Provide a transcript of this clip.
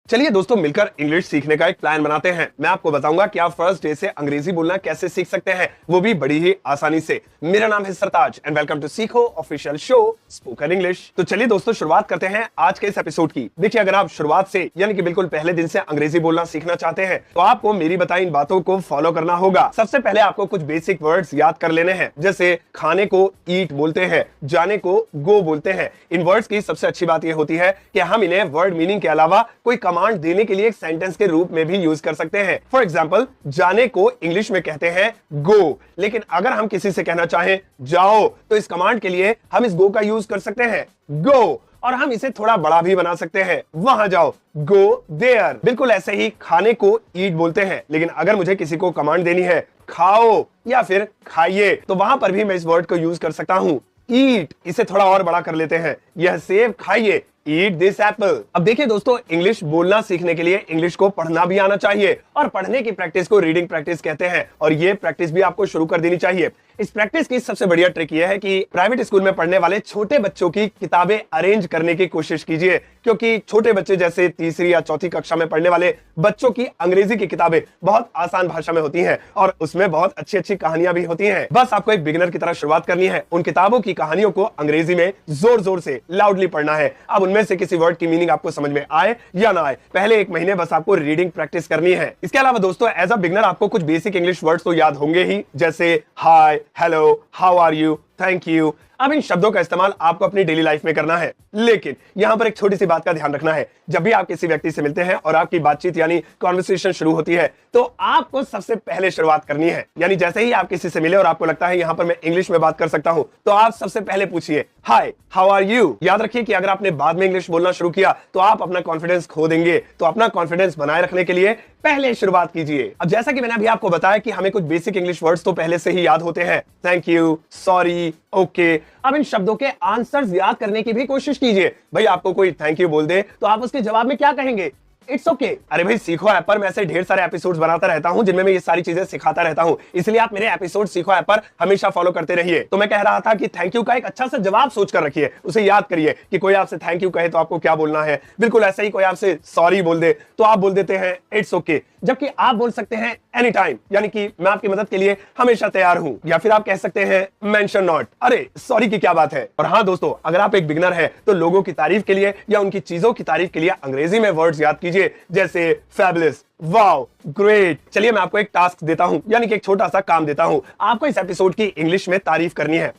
चलिए दोस्तों मिलकर इंग्लिश सीखने का एक प्लान बनाते हैं। मैं आपको बताऊंगा कि आप फर्स्ट डे से अंग्रेजी बोलना कैसे सीख सकते हैं, वो भी बड़ी ही आसानी से। मेरा नाम है सरताज एंड वेलकम टू सीखो ऑफिशियल शो स्पोकन इंग्लिश। तो चलिए दोस्तों शुरुआत करते हैं आज के इस एपिसोड की। देखिए अगर आप शुरुआत से यानी कि बिल्कुल पहले दिन से अंग्रेजी बोलना सीखना चाहते हैं तो आपको मेरी बताई इन बातों को फॉलो करना होगा। सबसे पहले आपको कुछ बेसिक वर्ड्स याद कर लेने हैं, जैसे खाने को ईट बोलते हैं, जाने को गो बोलते हैं। इन वर्ड्स की सबसे अच्छी बात यह होती है कि हम इन्हें वर्ड मीनिंग के अलावा कोई कमांड देने के लिए एक सेंटेंस के रूप में भी यूज कर सकते हैं। फॉर एग्जाम्पल जाने को इंग्लिश में कहते हैं गो, लेकिन अगर हम किसी से कहना चाहें जाओ तो इस कमांड के लिए हम इस गो का यूज कर सकते हैं गो, और हम इसे थोड़ा बड़ा भी बना सकते हैं, वहां जाओ गो देयर। बिल्कुल ऐसे ही खाने को ईट बोलते हैं, लेकिन अगर मुझे किसी को कमांड देनी है खाओ या फिर खाइए तो वहां पर भी मैं इस वर्ड को यूज कर सकता हूं ईट। इसे थोड़ा और बड़ा कर लेते हैं, यह सेब खाइए ईट दिस एप्पल। अब देखिए दोस्तों, इंग्लिश बोलना सीखने के लिए इंग्लिश को पढ़ना भी आना चाहिए, और पढ़ने की प्रैक्टिस को रीडिंग प्रैक्टिस कहते हैं, और ये प्रैक्टिस भी आपको शुरू कर देनी चाहिए। इस प्रैक्टिस की सबसे बढ़िया ट्रिक यह है कि प्राइवेट स्कूल में पढ़ने वाले छोटे बच्चों की किताबें अरेंज करने की कोशिश कीजिए, क्योंकि छोटे बच्चे जैसे तीसरी या चौथी कक्षा में पढ़ने वाले बच्चों की अंग्रेजी की किताबें बहुत आसान भाषा में होती हैं और उसमें बहुत अच्छी अच्छी कहानियां भी होती हैं। बस आपको एक बिगिनर की तरह शुरुआत करनी है, उन किताबों की कहानियों को अंग्रेजी में जोर जोर से लाउडली पढ़ना है। अब उनमें से किसी वर्ड की मीनिंग आपको समझ में आए या ना आए, पहले एक महीने बस आपको रीडिंग प्रैक्टिस करनी है। इसके अलावा दोस्तों एज अ बिगिनर आपको कुछ बेसिक इंग्लिश वर्ड्स तो याद होंगे ही, जैसे hi, hello, how are you, thank you. अब इन शब्दों का इस्तेमाल आपको अपनी डेली लाइफ में करना है, लेकिन यहां पर एक छोटी सी बात का ध्यान रखना है। जब भी आप किसी व्यक्ति से मिलते हैं और आपकी बातचीत यानी कॉन्वर्सेशन शुरू होती है तो आपको सबसे पहले शुरुआत करनी है, यानी जैसे ही आप किसी से मिले और आपको लगता है यहां पर मैं इंग्लिश में बात कर सकता हूं तो आप सबसे पहले पूछिए हाय, हाउ आर यू। याद रखिए कि अगर आपने बाद में इंग्लिश बोलना शुरू किया तो आप अपना कॉन्फिडेंस खो देंगे, तो अपना कॉन्फिडेंस बनाए रखने के लिए पहले शुरुआत कीजिए। अब जैसा कि मैंने अभी आपको बताया कि हमें कुछ बेसिक इंग्लिश वर्ड्स तो पहले से ही याद होते हैं, थैंक यू, सॉरी, ओके। अब इन शब्दों के आंसर्स याद करने की भी कोशिश कीजिए। भाई आपको कोई थैंक यू बोल दे तो आप उसके जवाब में क्या कहेंगे? It's okay. अरे भाई सीखो ऐप पर मैं ऐसे ढेर सारे एपिसोड्स बनाता रहता हूं जिनमें मैं ये सारी चीजें सिखाता रहता हूं, इसलिए आप मेरे एपिसोड सीखो ऐप पर हमेशा फॉलो करते रहिए। तो मैं कह रहा था कि थैंक यू का एक अच्छा सा जवाब सोच कर रखिए, उसे याद करिए कि कोई आपसे थैंक यू कहे तो आपको क्या बोलना है। बिल्कुल ऐसे ही कोई आपसे सॉरी बोल दे तो आप बोल देते हैं इट्स ओके, जबकि आप बोल सकते हैं एनी टाइम, यानी कि मैं आपकी मदद के लिए हमेशा तैयार हूं। या फिर आप कह सकते हैं मेंशन नॉट, अरे सॉरी की क्या बात है। और हाँ दोस्तों, अगर आप एक बिगिनर हैं तो लोगों की तारीफ के लिए या उनकी चीजों की तारीफ के लिए अंग्रेजी में वर्ड्स याद कीजिए, जैसे फैबुलस, वाओ, ग्रेट। चलिए मैं आपको एक टास्क देता हूं, यानी कि एक छोटा सा काम देता हूं, आपको इस एपिसोड की इंग्लिश में तारीफ करनी है।